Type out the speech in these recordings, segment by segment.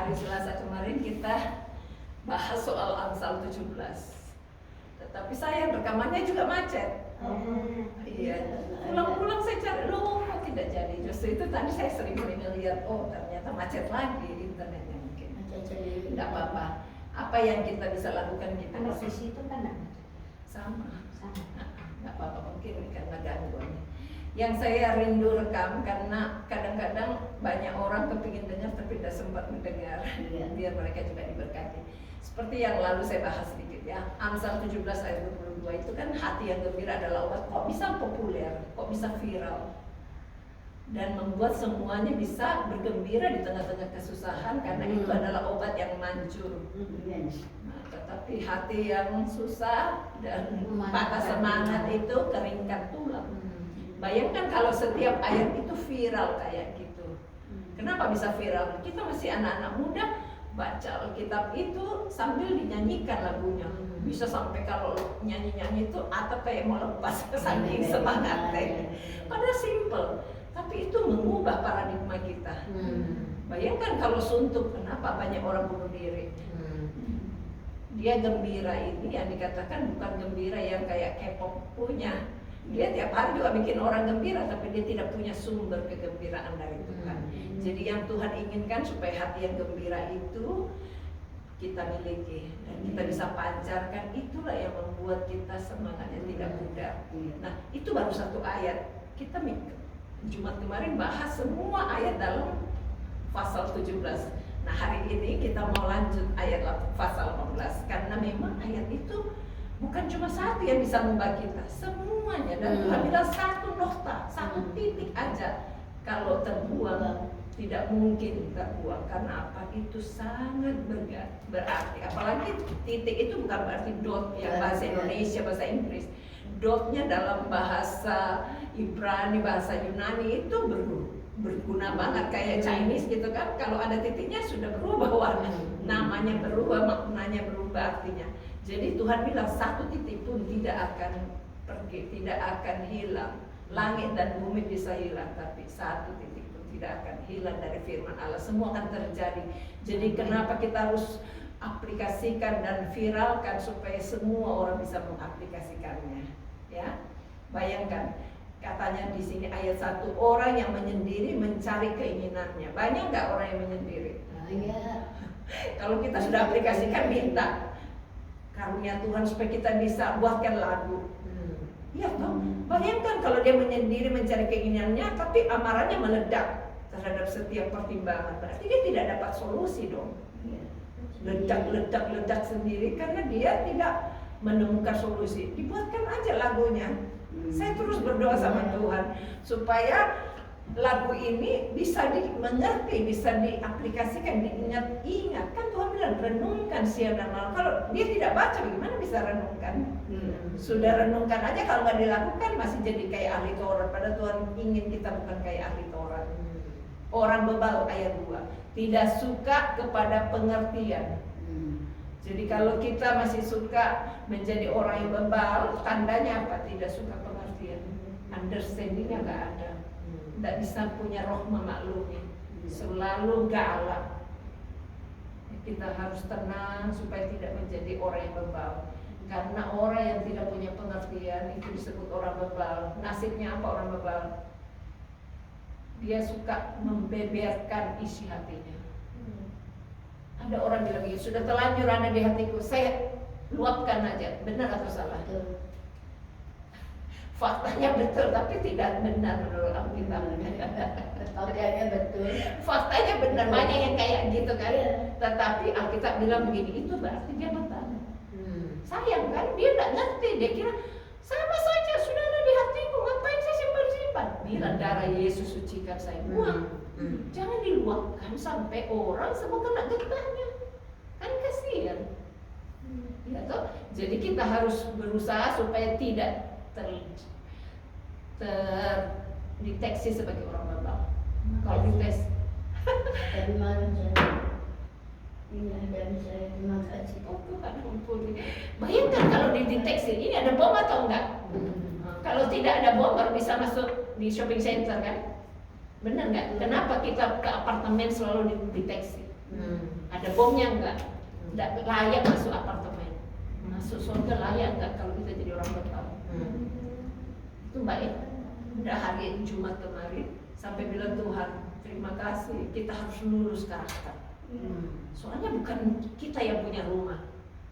hari Selasa kemarin kita bahas soal Amsal 17. Tetapi sayang rekamannya juga macet. Iya. Pulang-pulang saya cari, loh kok tidak jadi. Justru itu tadi saya sering melihat, oh ternyata macet lagi internetnya mungkin. Tidak apa-apa. Apa yang kita bisa lakukan kita Di situ kan sama. Nggak apa-apa, mungkin karena gangguannya. Yang saya rindu rekam karena kadang-kadang banyak orang kepingin dengar tapi tidak sempat mendengar, biar mereka juga diberkati. Seperti yang lalu saya bahas sedikit ya, Amsal 17 ayat 22 itu kan hati yang gembira adalah obat. Kok bisa populer, kok bisa viral dan membuat semuanya bisa bergembira di tengah-tengah kesusahan karena itu adalah obat yang manjur. Nah, tetapi hati yang susah dan patah semangat itu keringkan tulang. Bayangkan kalau setiap ayat itu viral kayak gitu. Kenapa bisa viral? Kita masih anak-anak muda, baca Alkitab itu sambil dinyanyikan lagunya. Bisa sampai kalau nyanyi-nyanyi itu atau kayak mau lepas saking semangatnya. Padahal simple, tapi itu mengubah paradigma kita. Bayangkan kalau suntuk, kenapa banyak orang bunuh diri? Dia gembira ini yang dikatakan bukan gembira yang kayak K-pop punya. Dia tiap hari juga bikin orang gembira, tapi dia tidak punya sumber kegembiraan dari Tuhan. Jadi yang Tuhan inginkan supaya hati yang gembira itu kita miliki dan kita bisa pancarkan, itulah yang membuat kita semangatnya tidak pudar. Nah, itu baru satu ayat. Kita Jumat kemarin bahas semua ayat dalam pasal 17. Nah, hari ini kita mau lanjut ayat pasal 18 karena memang ayat itu bukan cuma satu yang bisa mengubah kita, semuanya. Dan Tuhan bilang satu nokta, satu titik aja kalau terbuang tidak mungkin terbuang. Karena apa? Itu sangat berarti. Apalagi titik itu bukan berarti dot yang bahasa Indonesia, bahasa Inggris. Dotnya dalam bahasa Ibrani, bahasa Yunani itu berguna banget kayak Chinese gitu kan. Kalau ada titiknya sudah berubah warna, namanya berubah, maknanya berubah artinya. Jadi Tuhan bilang satu titik pun tidak akan pergi, tidak akan hilang. Langit dan bumi bisa hilang, tapi satu titik pun tidak akan hilang dari firman Allah. Semua akan terjadi. Jadi kenapa kita harus aplikasikan dan viralkan supaya semua orang bisa mengaplikasikannya? Ya, bayangkan katanya di sini ayat 1, orang yang menyendiri mencari keinginannya. Banyak nggak orang yang menyendiri? Kalau kita sudah aplikasikan, minta karunia Tuhan supaya kita bisa buatkan lagu. Iya toh, bayangkan kalau dia menyendiri mencari keinginannya, tapi amarahnya meledak terhadap setiap pertimbangan. Berarti dia tidak dapat solusi dong. Ledak sendiri karena dia tidak menemukan solusi. Dibuatkan aja lagunya. Saya terus berdoa sama Tuhan supaya lagu ini bisa dimengerti, bisa diaplikasikan, diingat-ingat. Kan Tuhan bilang renungkan siang dan malam. Kalau dia tidak baca, bagaimana bisa renungkan? Sudah renungkan aja, kalau nggak dilakukan masih jadi kayak ahli Taurat. Padahal Tuhan ingin kita bukan kayak ahli Taurat. Orang bebal ayat 2, tidak suka kepada pengertian. Jadi kalau kita masih suka menjadi orang yang bebal, tandanya apa? Tidak suka pengertian. Understandingnya nggak ada. Tidak bisa punya roh memaklumi, selalu galak. Kita harus tenang supaya tidak menjadi orang yang bebal. Karena orang yang tidak punya pengertian itu disebut orang bebal. Nasibnya apa orang bebal? Dia suka membeberkan isi hatinya. Ada orang bilang begini, sudah terlanjur ada di hatiku, saya luapkan aja. Benar atau salah? Faktanya betul, tapi tidak benar menurut Alkitab. Faktanya betul. Faktanya benar, banyak yang kayak gitu kan. Tetapi Alkitab bilang begini, itu berarti dia betul. Sayang kan, dia tidak ngerti. Dia kira sama saja, sudah ada di hatiku, ngapain saya simpan-simpan? Bila darah Yesus sucikan saya, buang. Jangan diluapkan sampai orang semua kena getahnya. Kan kasihan. Ya toh? Jadi kita harus berusaha supaya tidak terdeteksi sebagai orang bebal. Kalau dites, Tapi malam saya dan saya terima kasih. oh Tuhan ampuni. Bayangkan kalau dideteksi, ini ada bom atau enggak? Kalau tidak ada bom baru bisa masuk di shopping center kan? Benar nggak? Kenapa kita ke apartemen selalu dideteksi? Ada bomnya enggak? Tidak layak masuk apartemen. Masuk surga layak enggak kalau kita jadi orang bebal? Itu Mbak ya. Udah hari Jumat kemarin sampai bilang Tuhan, terima kasih, kita harus lurus karakter. Soalnya bukan kita yang punya rumah.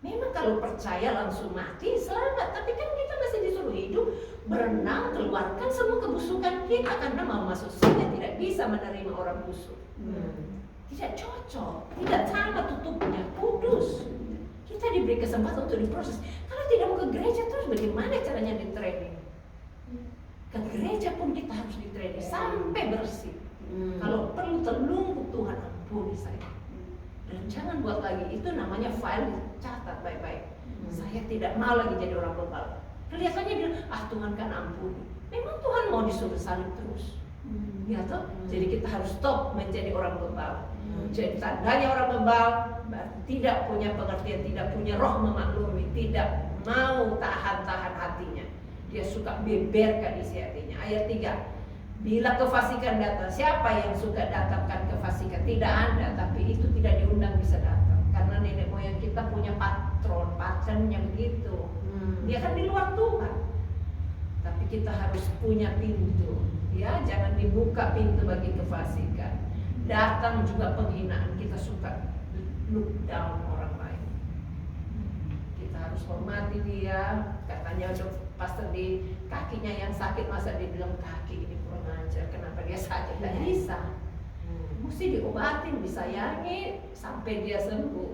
Memang kalau percaya langsung mati selamat, tapi kan kita masih disuruh hidup, berenang, keluarkan semua kebusukan kita karena mau masuk surga tidak bisa menerima orang busuk. Tidak cocok, tidak sama tutupnya, kudus. Kita diberi kesempatan untuk diproses. Kalau tidak mau ke gereja terus bagaimana caranya di training? Ke gereja pun kita harus di training sampai bersih. Kalau perlu terlungkup Tuhan ampuni saya. Dan jangan buat lagi, itu namanya file, catat baik-baik. Saya tidak mau lagi jadi orang bebal. Kelihatannya dia, Tuhan kan ampuni. Memang Tuhan mau disuruh salib terus. Ya toh? Jadi kita harus stop menjadi orang bebal. Jadi tandanya orang bebal berarti tidak punya pengertian, tidak punya roh memaklumi, tidak mau tahan-tahan hatinya. Dia suka beberkan isi hatinya. Ayat 3. Bila kefasikan datang, siapa yang suka datangkan kefasikan? Tidak ada, tapi itu tidak diundang bisa datang. Karena nenek moyang kita punya patronnya begitu. Dia kan di luar Tuhan. Tapi kita harus punya pintu. Ya, jangan dibuka pintu bagi kefasikan. Datang juga penghinaan, kita suka look down orang lain. Kita harus hormati dia. Katanya pastor di kakinya yang sakit, masa dia bilang kaki ini kurang ajar, kenapa dia sakit? Tidak bisa. Mesti diobatin, disayangi sampai dia sembuh.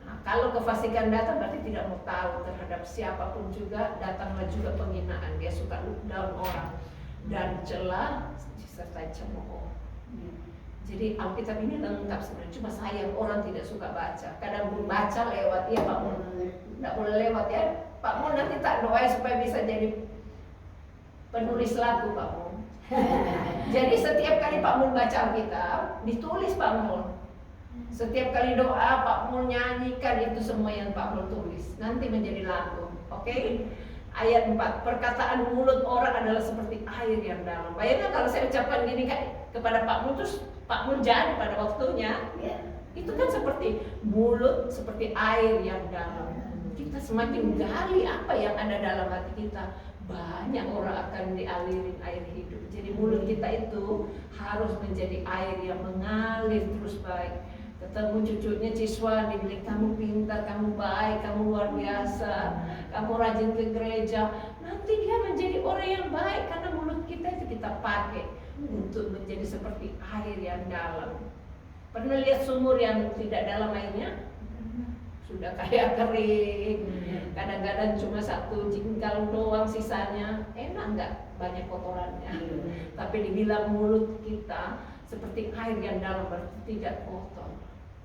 Nah, kalau kefasikan datang berarti tidak mau tahu terhadap siapapun juga, datanglah juga penghinaan. Dia suka look down orang dan celah disertai cemooh. Jadi Alkitab ini lengkap sebenarnya, cuma sayang orang tidak suka baca. Kadang belum baca lewat, ya Pak Mun, tidak boleh lewat ya. Pak Mun nanti tak doain supaya bisa jadi penulis lagu Pak Mun. Jadi setiap kali Pak Mun baca Alkitab, ditulis Pak Mun. Setiap kali doa Pak Mun nyanyikan itu semua yang Pak Mun tulis, nanti menjadi lagu. Oke? Ayat 4, perkataan mulut orang adalah seperti air yang dalam. Bayangkan kalau saya ucapkan gini kepada Pak Mun, terus Pak Mun jadi pada waktunya, itu kan seperti mulut, seperti air yang dalam. Kita semakin gali apa yang ada dalam hati kita, banyak orang akan dialirin air hidup. Jadi mulut kita itu harus menjadi air yang mengalir terus baik. Ketemu cucunya Ciswa, dibilang kamu pintar, kamu baik, kamu luar biasa, kamu rajin ke gereja. Nanti dia menjadi orang yang baik karena mulut kita itu kita pakai untuk menjadi seperti air yang dalam. Pernah lihat sumur yang tidak dalam airnya? Sudah kayak kering. Kadang-kadang cuma satu jengkal doang sisanya. Enak nggak? Banyak kotorannya. Tapi dibilang mulut kita seperti air yang dalam, berarti tidak kotor,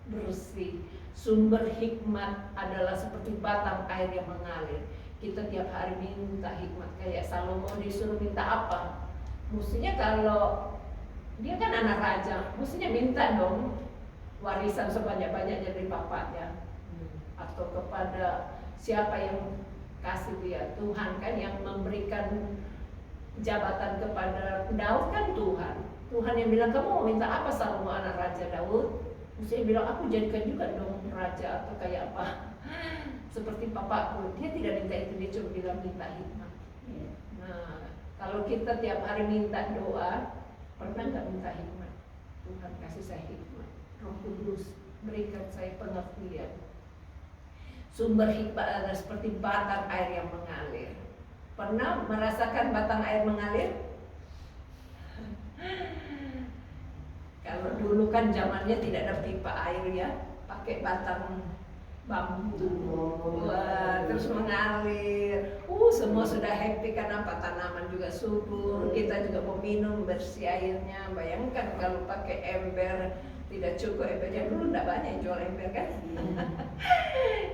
bersih. Sumber hikmat adalah seperti batang air yang mengalir. Kita tiap hari minta hikmat. Kayak Salomo disuruh minta apa? Mestinya kalau dia kan anak raja, mestinya minta dong warisan sebanyak-banyaknya dari bapaknya. Atau kepada siapa yang kasih dia, Tuhan kan yang memberikan jabatan kepada Daud kan Tuhan. Tuhan yang bilang kamu mau minta apa Salomo anak raja Daud? Mesti bilang aku jadikan juga dong raja atau kayak apa. Seperti bapakku, dia tidak minta itu, dia cuma bilang minta hikmat. Nah, kalau kita tiap hari minta doa, pernah nggak minta hikmat? Tuhan kasih saya hikmat, Roh Kudus berikan saya pengertian. Sumber hikmat adalah seperti batang air yang mengalir. Pernah merasakan batang air mengalir? Kalau dulu kan zamannya tidak ada pipa air ya, pakai batang bambu. Wah, terus mengalir. Semua sudah happy karena apa, tanaman juga subur. Kita juga mau minum bersih airnya. Bayangkan kalau pakai ember tidak cukup embernya, dulu tidak banyak yang jual ember kan.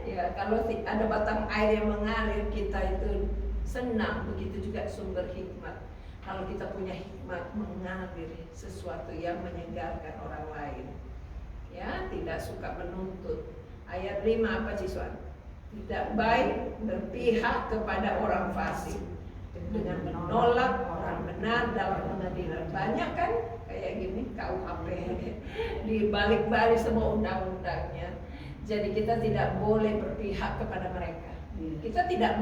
Ya, kalau ada batang air yang mengalir, kita itu senang. Begitu juga sumber hikmat. Kalau kita punya hikmat, mengalir sesuatu yang menyegarkan orang lain. Ya, tidak suka menuntut. Ayat 5 apa Ciswan? Tidak baik berpihak kepada orang fasik. dengan menolak orang benar dalam pengadilan. Banyak kan kayak gini KUHP dibalik-balik semua undang-undangnya. Jadi kita tidak boleh berpihak kepada mereka. Kita tidak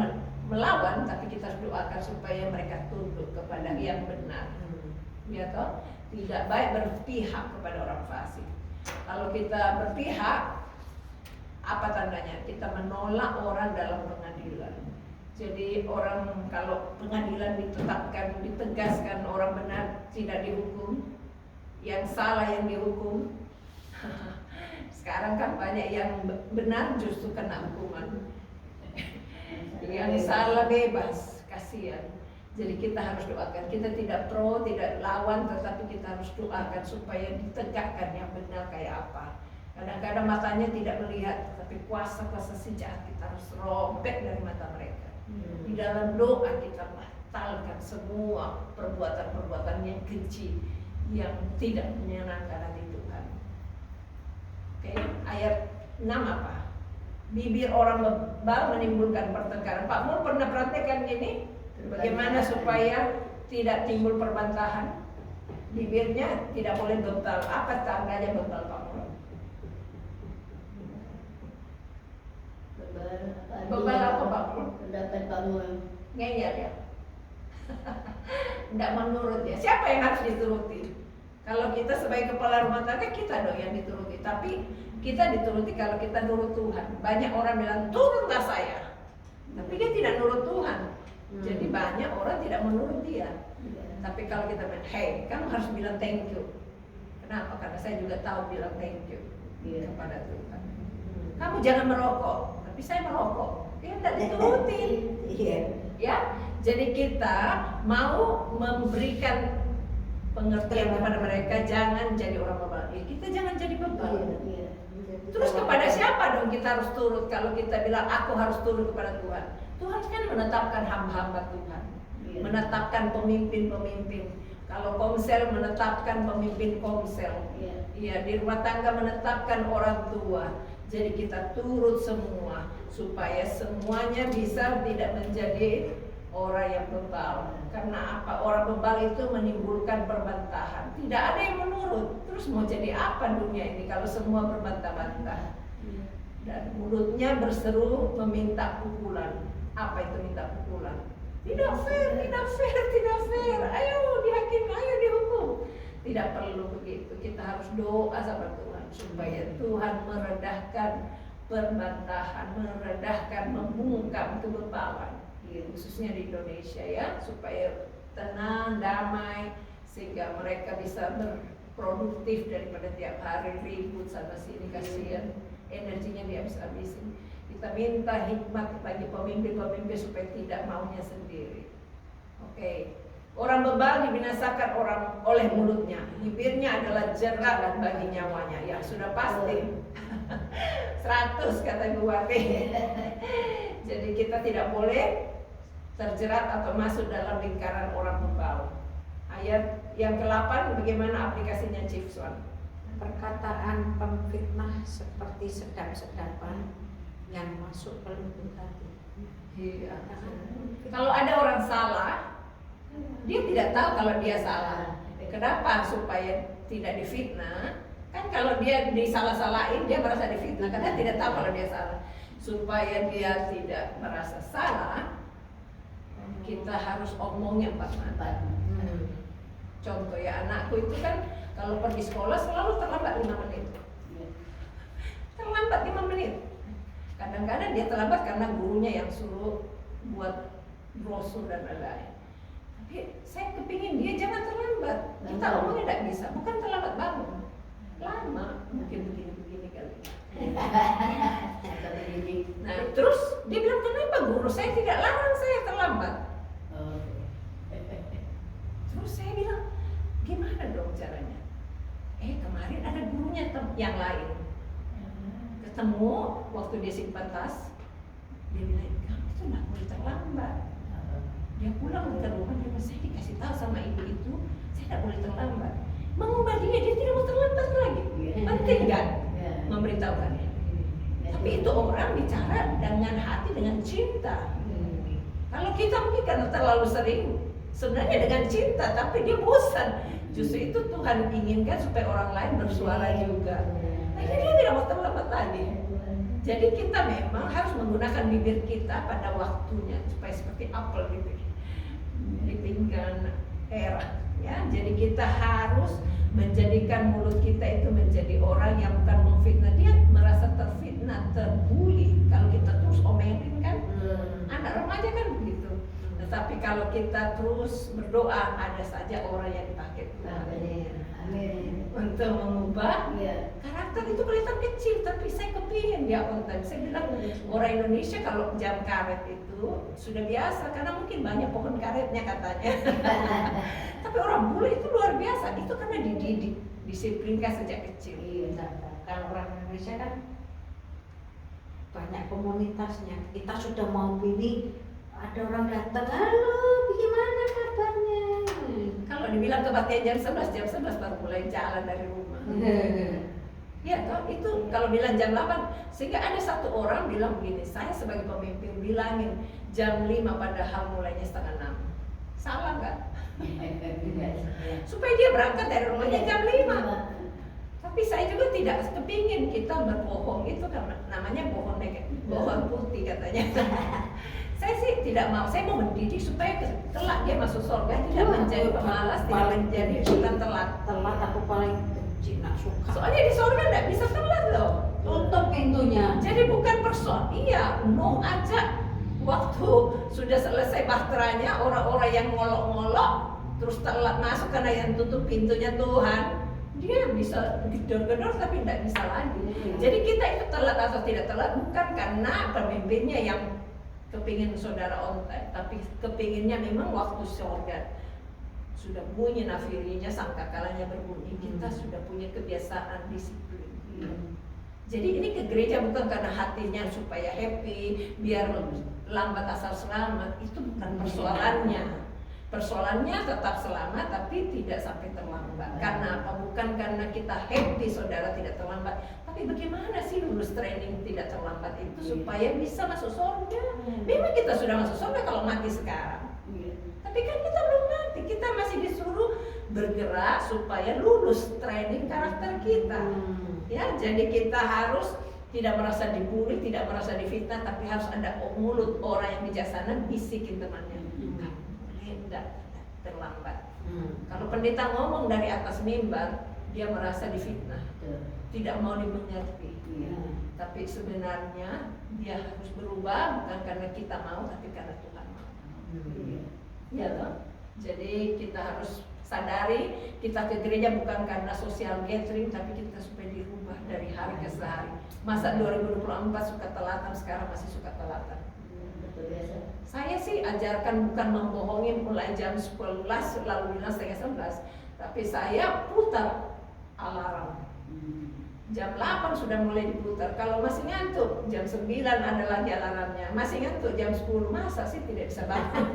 melawan, tapi kita harus doakan supaya mereka tunduk kepada yang benar. Ya toh, tidak baik berpihak kepada orang fasik. Kalau kita berpihak, apa tandanya? Kita menolak orang dalam pengadilan. Jadi orang kalau pengadilan ditetapkan, ditegaskan orang benar tidak dihukum, yang salah yang dihukum. Sekarang kan banyak yang benar justru kena hukuman, yang salah bebas, kasihan. Jadi kita harus doakan, kita tidak pro, tidak lawan, tetapi kita harus doakan supaya ditegakkan yang benar kayak apa. Kadang-kadang matanya tidak melihat, tapi kuasa-kuasa sejahat kita harus robek dari mata mereka. Di dalam doa kita batalkan semua perbuatan-perbuatan yang keji, yang tidak menyenangkan hati Tuhan. Oke, ayat 6 apa? Bibir orang bebal menimbulkan pertengkaran. Pak Mul pernah perhatikan ini? Bagaimana supaya tidak timbul perbantahan? Bibirnya tidak boleh bebal. Apa tandanya bebal, Pak Mul? Bebal apa, Pak Mul? Pendapat kamu. Ngeyel ya? Tidak menurut ya. Siapa yang harus dituruti? Kalau kita sebagai kepala rumah tangga, kita dong yang dituruti. Tapi kita dituruti kalau kita nurut Tuhan. Banyak orang bilang, turunlah saya. Tapi dia tidak nurut Tuhan. Jadi banyak orang tidak menurut dia. Tapi kalau kita bilang, hey, kamu harus bilang thank you. Kenapa? Karena saya juga tahu bilang thank you kepada Tuhan. Kamu jangan merokok, tapi saya merokok. Dia tidak diturutin. Ya, jadi kita mau memberikan pengertian kepada mereka, jangan jadi orang bebal. Ya, kita jangan jadi bebal. Terus kepada siapa dong kita harus turut? Kalau kita bilang aku harus turut kepada Tuhan. Tuhan kan menetapkan hamba-hamba Tuhan, menetapkan pemimpin-pemimpin. Kalau komsel menetapkan pemimpin komsel, iya di rumah tangga menetapkan orang tua. Jadi kita turut semua supaya semuanya bisa tidak menjadi orang yang bebal. Karena apa? Orang bebal itu menimbulkan perbantahan. Tidak ada yang menurut. Terus mau jadi apa dunia ini kalau semua berbantah-bantah? Dan mulutnya berseru meminta pukulan. Apa itu minta pukulan? Tidak fair, tidak fair, tidak fair. Ayo dihakimi, ayo dihukum. Tidak perlu begitu. Kita harus doa sama Tuhan supaya Tuhan meredahkan perbantahan, meredahkan, membungkam kebebalan. Khususnya di Indonesia ya, supaya tenang, damai, sehingga mereka bisa berproduktif daripada tiap hari ribut sana sini, kasihan energinya dihabis-habisin. Kita minta hikmat bagi pemimpin-pemimpin supaya tidak maunya sendiri. Oke. Orang bebal dibinasakan orang oleh mulutnya, bibirnya adalah jerat bagi nyawanya. Ya sudah pasti 100 kata Guwati. Jadi kita tidak boleh terjerat atau masuk dalam lingkaran orang bebal. Ayat yang ke-8 bagaimana aplikasinya Chief Swan? Perkataan pemfitnah seperti sedap-sedapan yang masuk ke lubuk hati. Iya. Kalau ada orang salah, dia tidak tahu kalau dia salah. Kenapa? Supaya tidak difitnah. Kan kalau dia disalah-salahin, dia merasa difitnah karena tidak tahu kalau dia salah. Supaya dia tidak merasa salah, kita harus omongnya empat mata. Contoh ya, anakku itu kan kalau pergi sekolah selalu terlambat 5 menit. Terlambat 5 menit. Kadang-kadang dia terlambat karena gurunya yang suruh buat brosur dan lain-lain. Tapi saya kepingin dia jangan terlambat. Kita omongnya tidak bisa, bukan terlambat bangun. Lama, mungkin begini-begini kali. Nah, terus dia bilang, kenapa guru saya tidak larang saya terlambat? Terus saya bilang, gimana dong caranya? Kemarin ada gurunya yang lain ketemu waktu dia simpan tas, dia bilang, kamu itu nggak boleh terlambat. Dia pulang ke rumah, dia bilang, saya dikasih tahu sama ibu itu, saya nggak boleh terlambat. Mengubah dia tidak mau terlambat lagi. Penting kan memberitahukannya. Tapi itu orang bicara dengan hati, dengan cinta. Kalau kita mungkin karena terlalu sering, sebenarnya dengan cinta, tapi dia bosan. Justru itu Tuhan inginkan supaya orang lain bersuara juga. Akhirnya dia tidak mau terlambat lagi. Jadi kita memang harus menggunakan bibir kita pada waktunya supaya seperti apel di pinggan era. Ya, jadi kita harus menjadikan mulut kita itu menjadi orang yang bukan memfitnah. Dia merasa terfitnah, terbuli kalau kita terus omelin kan. Anak remaja kan begitu. Tetapi kalau kita terus berdoa, ada saja orang yang dipakai Tuhan untuk mengubah karakter. Itu kelihatan kecil, tapi saya kepingin dia on time. Saya bilang orang Indonesia kalau jam karet itu sudah biasa karena mungkin banyak pohon karetnya katanya. Tapi orang bule itu luar biasa. Itu karena dididik, disiplinkan sejak kecil. Kalau orang Indonesia kan banyak komunitasnya. Kita sudah mau pilih, ada orang datang, halo, bagaimana kabarnya? Kalau dibilang kebaktian jam 11 baru mulai jalan dari rumah. Ya toh, itu kalau bilang jam 8, sehingga ada satu orang bilang begini, saya sebagai pemimpin bilangin jam 5 padahal mulainya setengah 6. Salah nggak? Supaya dia berangkat dari rumahnya jam 5. Tapi saya juga tidak kepingin kita berbohong, itu karena namanya bohong putih katanya. Saya sih tidak mau, saya mau mendidik supaya kelak dia masuk surga, tidak menjadi pemalas, tidak menjadi ikutan telat. Telat aku paling benci, nak suka. Soalnya di surga tidak bisa telat loh. Tutup pintunya. Jadi bukan persoalan, iya, mau aja waktu sudah selesai bahteranya, orang-orang yang ngolok-ngolok terus telat masuk karena yang tutup pintunya Tuhan, dia bisa gedor-gedor tapi tidak bisa lagi. Jadi kita itu telat atau tidak telat bukan karena pemimpinnya yang kepingin saudara on time, tapi kepinginnya memang waktu surga sudah bunyi nafirinya, sangkakalanya berbunyi, kita sudah punya kebiasaan disiplin. Jadi ini ke gereja bukan karena hatinya supaya happy, biar lambat asal selamat, itu bukan persoalannya. Persoalannya tetap selamat tapi tidak sampai terlambat. Karena apa? Bukan karena kita happy saudara tidak terlambat, tapi bagaimana sih lulus training tidak terlambat itu supaya bisa masuk surga. Memang kita sudah masuk surga kalau mati sekarang. Tapi kan kita belum mati, kita masih disuruh bergerak supaya lulus training karakter kita. Ya, jadi kita harus tidak merasa dibully, tidak merasa difitnah, tapi harus ada mulut orang yang bijaksana bisikin temannya. Tidak terlambat. Kalau pendeta ngomong dari atas mimbar, dia merasa difitnah, tidak mau dimengerti. Tapi sebenarnya dia harus berubah bukan karena kita mau, tapi karena Tuhan mau. Ya toh? Jadi kita harus sadari kita ke gereja bukan karena social gathering, tapi kita supaya dirubah dari hari ke hari. Masa 2024 suka telatan, sekarang masih suka telatan. Saya sih ajarkan bukan membohongi mulai jam 11 lalu bilang setengah 11, tapi saya putar alarm. Jam 8 sudah mulai diputar. Kalau masih ngantuk, jam 9 ada lagi alarmnya. Masih ngantuk jam 10, masa sih tidak bisa bangun?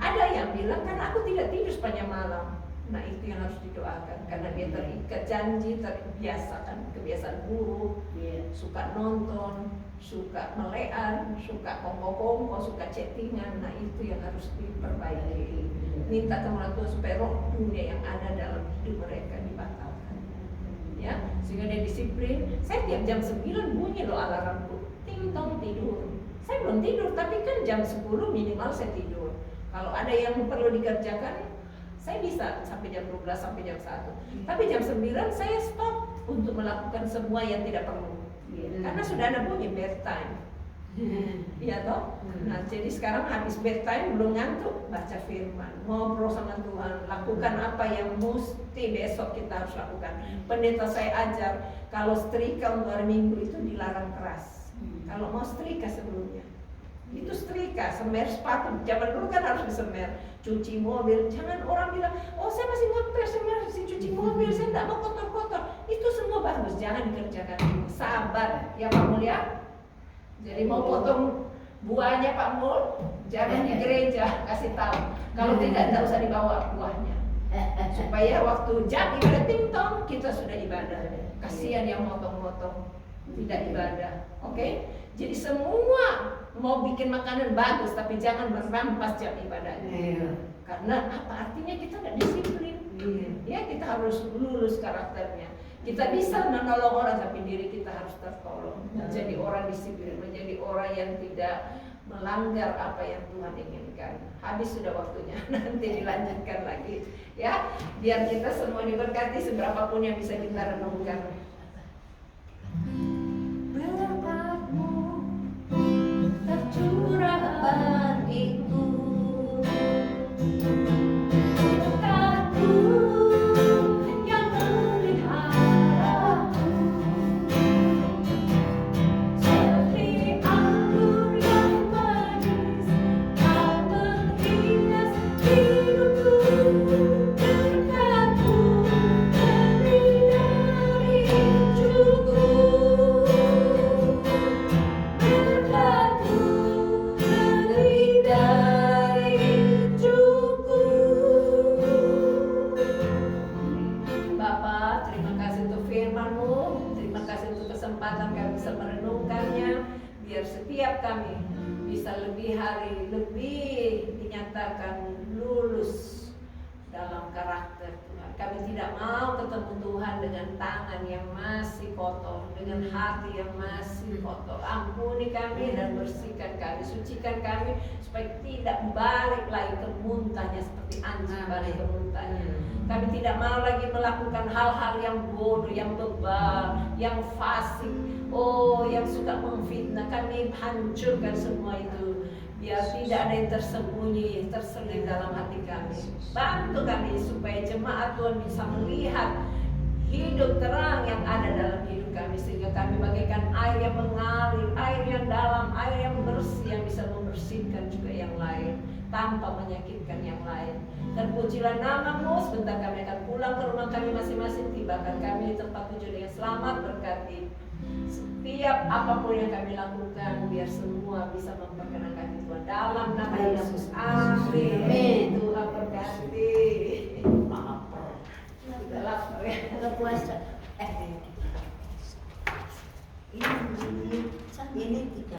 Ada yang bilang karena aku tidak tidur sepanjang malam. Nah itu yang harus didoakan karena dia terikat janji, terbiasakan kebiasaan buruk, suka nonton, suka melean, suka kongko-kongko, suka chattingan. Nah itu yang harus diperbaiki. Minta kepada Tuhan supaya roh dunia yang ada dalam hidup mereka dibatalkan. Ya, sehingga dia disiplin. Saya tiap jam 9 bunyi loh alarmku, ting tong tidur. Saya belum tidur, tapi kan jam 10 minimal saya tidur. Kalau ada yang perlu dikerjakan, saya bisa sampai jam 12 sampai jam 1. Tapi jam 9 saya stop untuk melakukan semua yang tidak perlu. Karena sudah ada bunyi bedtime. Iya toh? Nah, jadi sekarang habis bedtime belum ngantuk, baca firman, ngobrol sama Tuhan, lakukan apa yang mesti besok kita harus lakukan. Pendeta saya ajar kalau setrika untuk hari Minggu itu dilarang keras. Kalau mau setrika sebelumnya, itu setrika, semer sepatu. Zaman dulu kan harus disemer. Cuci mobil, jangan orang bilang, oh saya masih ngepres, saya masih cuci mobil, saya tidak mau kotor-kotor. Itu semua bagus, jangan dikerjakan. Sabar, ya Pak Mulia. Jadi mau potong buahnya Pak Mul, jangan di gereja, kasih tahu. Kalau tidak usah dibawa buahnya. Supaya waktu jam ibadah ting-tong, kita sudah ibadah. Kasihan yang motong-motong tidak ibadah. Oke? Jadi semua mau bikin makanan bagus, tapi jangan merampas jam ibadahnya. Iya. Karena apa artinya kita nggak disiplin? Iya. Ya kita harus lulus karakternya. Kita bisa menolong orang, tapi diri kita harus tertolong. Menjadi orang disiplin, menjadi orang yang tidak melanggar apa yang Tuhan inginkan. Habis sudah waktunya, nanti dilanjutkan lagi. Ya, biar kita semua diberkati seberapapun yang bisa kita renungkan. Berkatmu tercurah bagiku, berkatmu yang meliharaku, seperti anggur yang manis kau menghias hidupku. Berkatmu lebih dari cukup. Bapak, terima kasih untuk firman-Mu, terima kasih untuk kesempatan kami bisa merenungkannya, biar setiap kami bisa lebih hari lebih dinyatakan lulus dalam karakter Tuhan. Kami tidak mau ketemu Tuhan dengan tangan yang masih kotor, dengan hati yang masih kotor. Ampuni kami dan bersihkan kami, sucikan kami supaya tidak balik lagi ke muntahnya seperti anjing balik ke muntahnya. Kami tidak mau lagi melakukan hal-hal yang bodoh, yang bebal, yang fasik, yang suka memfitnah. Kami hancurkan semua itu, biar tidak ada yang tersembunyi, terselip dalam hati kami. Bantu kami supaya jemaat Tuhan bisa melihat hidup terang yang ada dalam hidup kami, sehingga kami bagaikan air yang mengalir, air yang dalam, air yang bersih, yang bisa membersihkan juga yang lain tanpa menyakitkan yang lain. Terpujilah nama-Mu. Sebentar kami akan pulang ke rumah kami masing-masing. Tibakan kami di tempat tujuan dengan selamat. Berkati setiap apapun yang kami lakukan, biar semua bisa memperkenalkan Tuhan dalam nama Yesus. Amin. Tuhan berkati. Maaf, sudah lapar ya. Buka puasa.